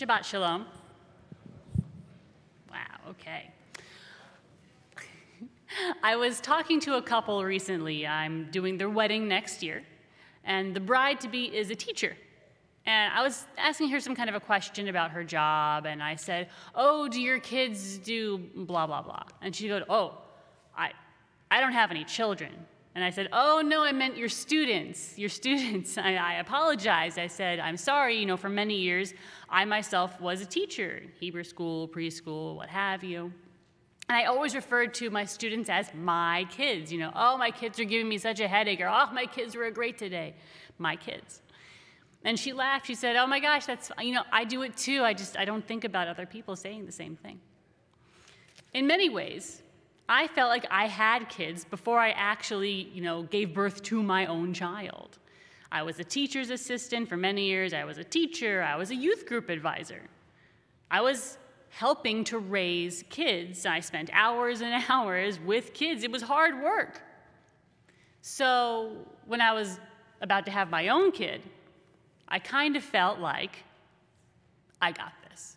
Shabbat Shalom. Wow, okay. I was talking to a couple recently. I'm doing their wedding next year, and the bride-to-be is a teacher. And I was asking her some kind of a question about her job, and I said, oh, do your kids do blah, blah, blah? And she goes, oh, I don't have any children. And I said, oh, no, I meant your students. Your students. I apologized. I said, I'm sorry, for many years, I myself was a teacher, Hebrew school, preschool, what have you. And I always referred to my students as my kids. Oh, my kids are giving me such a headache, or oh, my kids were great today. My kids. And she laughed. She said, oh my gosh, I do it too. I don't think about other people saying the same thing. In many ways, I felt like I had kids before I actually, gave birth to my own child. I was a teacher's assistant for many years. I was a teacher. I was a youth group advisor. I was helping to raise kids. I spent hours and hours with kids. It was hard work. So when I was about to have my own kid, I kind of felt like I got this.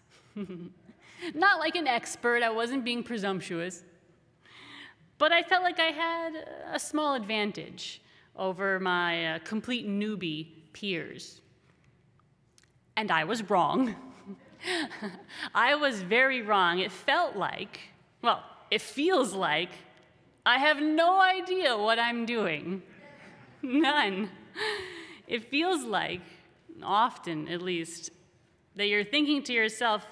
Not like an expert. I wasn't being presumptuous. But I felt like I had a small advantage over my complete newbie peers. And I was wrong. I was very wrong. It felt like, well, it feels like I have no idea what I'm doing. None. It feels like, often at least, that you're thinking to yourself,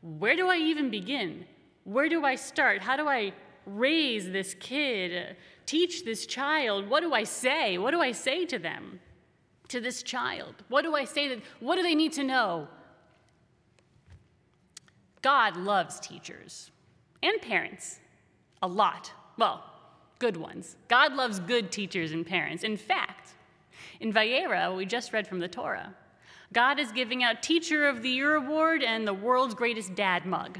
where do I even begin? Where do I start? How do I raise this kid, teach this child? What do I say? What do I say to them, to this child? What do I say? What do they need to know? God loves teachers and parents a lot. Well, good ones. God loves good teachers and parents. In fact, in Vayera, we just read from the Torah, God is giving out Teacher of the Year award and the world's greatest dad mug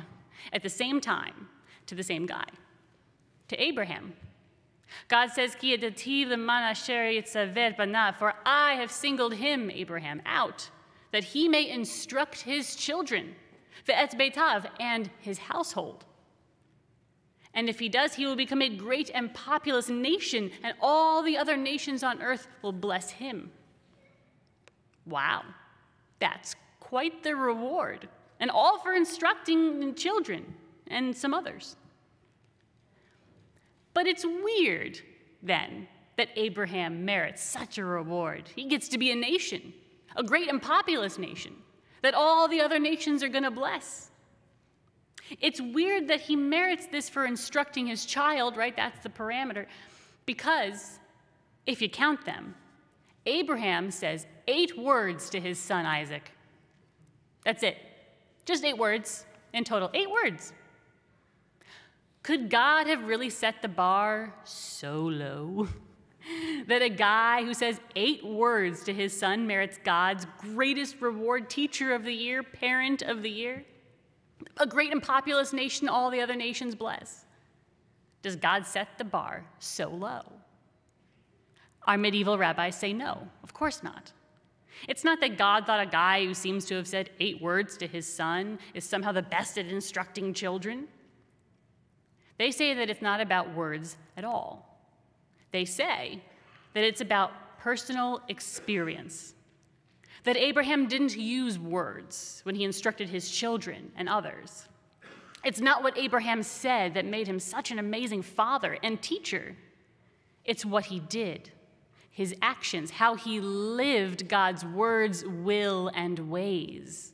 at the same time to the same guy, to Abraham. God says, Ki yadati leman asher yitzavet banav, for I have singled him, Abraham, out, that he may instruct his children, ve'et beitav, and his household. And if he does, he will become a great and populous nation, and all the other nations on earth will bless him. Wow, that's quite the reward, and all for instructing children and some others. But it's weird, then, that Abraham merits such a reward. He gets to be a nation, a great and populous nation, that all the other nations are going to bless. It's weird that he merits this for instructing his child, right? That's the parameter. Because, if you count them, Abraham says 8 words to his son Isaac. That's it. Just 8 words in total. 8 words. Could God have really set the bar so low that a guy who says 8 words to his son merits God's greatest reward, Teacher of the Year, Parent of the Year? A great and populous nation, all the other nations bless. Does God set the bar so low? Our medieval rabbis say no, of course not. It's not that God thought a guy who seems to have said 8 words to his son is somehow the best at instructing children. They say that it's not about words at all. They say that it's about personal experience, that Abraham didn't use words when he instructed his children and others. It's not what Abraham said that made him such an amazing father and teacher. It's what he did, his actions, how he lived God's words, will, and ways.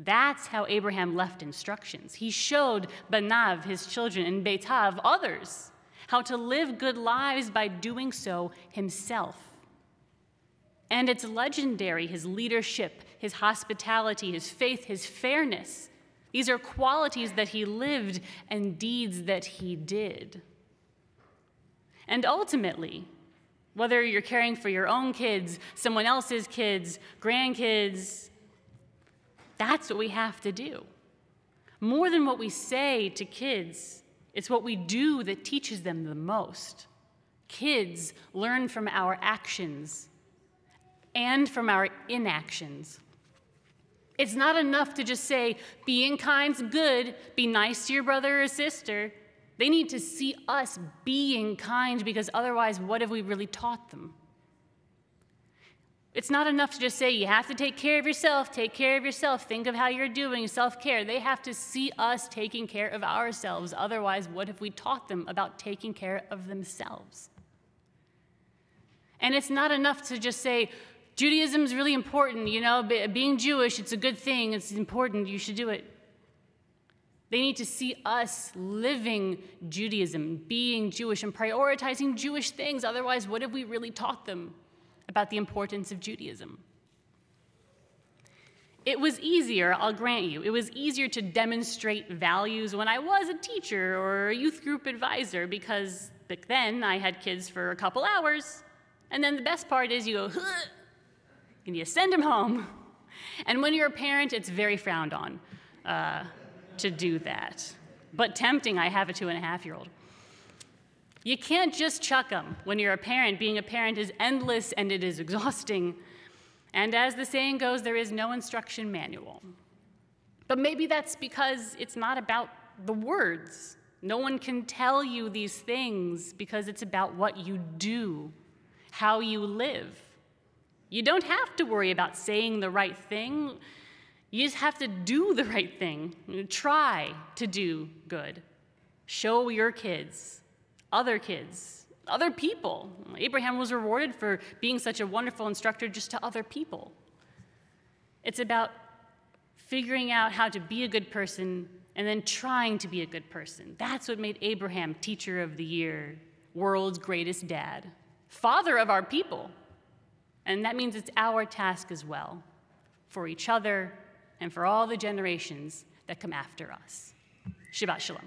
That's how Abraham left instructions. He showed Banav, his children, and Beitav, others, how to live good lives by doing so himself. And it's legendary, his leadership, his hospitality, his faith, his fairness. These are qualities that he lived and deeds that he did. And ultimately, whether you're caring for your own kids, someone else's kids, grandkids, that's what we have to do. More than what we say to kids, it's what we do that teaches them the most. Kids learn from our actions and from our inactions. It's not enough to just say, being kind's good, be nice to your brother or sister. They need to see us being kind, because otherwise, what have we really taught them? It's not enough to just say, you have to take care of yourself, think of how you're doing, self-care. They have to see us taking care of ourselves. Otherwise, what have we taught them about taking care of themselves? And it's not enough to just say, Judaism is really important, being Jewish, it's a good thing, it's important, you should do it. They need to see us living Judaism, being Jewish, and prioritizing Jewish things. Otherwise, what have we really taught them about the importance of Judaism? It was easier, I'll grant you, it was easier to demonstrate values when I was a teacher or a youth group advisor, because back then I had kids for a couple hours, and then the best part is you go, huh, and you send them home. And when you're a parent, it's very frowned on to do that. But tempting, I have a 2.5-year-old. You can't just chuck them when you're a parent. Being a parent is endless and it is exhausting. And as the saying goes, there is no instruction manual. But maybe that's because it's not about the words. No one can tell you these things because it's about what you do, how you live. You don't have to worry about saying the right thing. You just have to do the right thing. Try to do good. Show your kids, other people. Abraham was rewarded for being such a wonderful instructor just to other people. It's about figuring out how to be a good person and then trying to be a good person. That's what made Abraham Teacher of the Year, world's greatest dad, father of our people. And that means it's our task as well, for each other and for all the generations that come after us. Shabbat Shalom.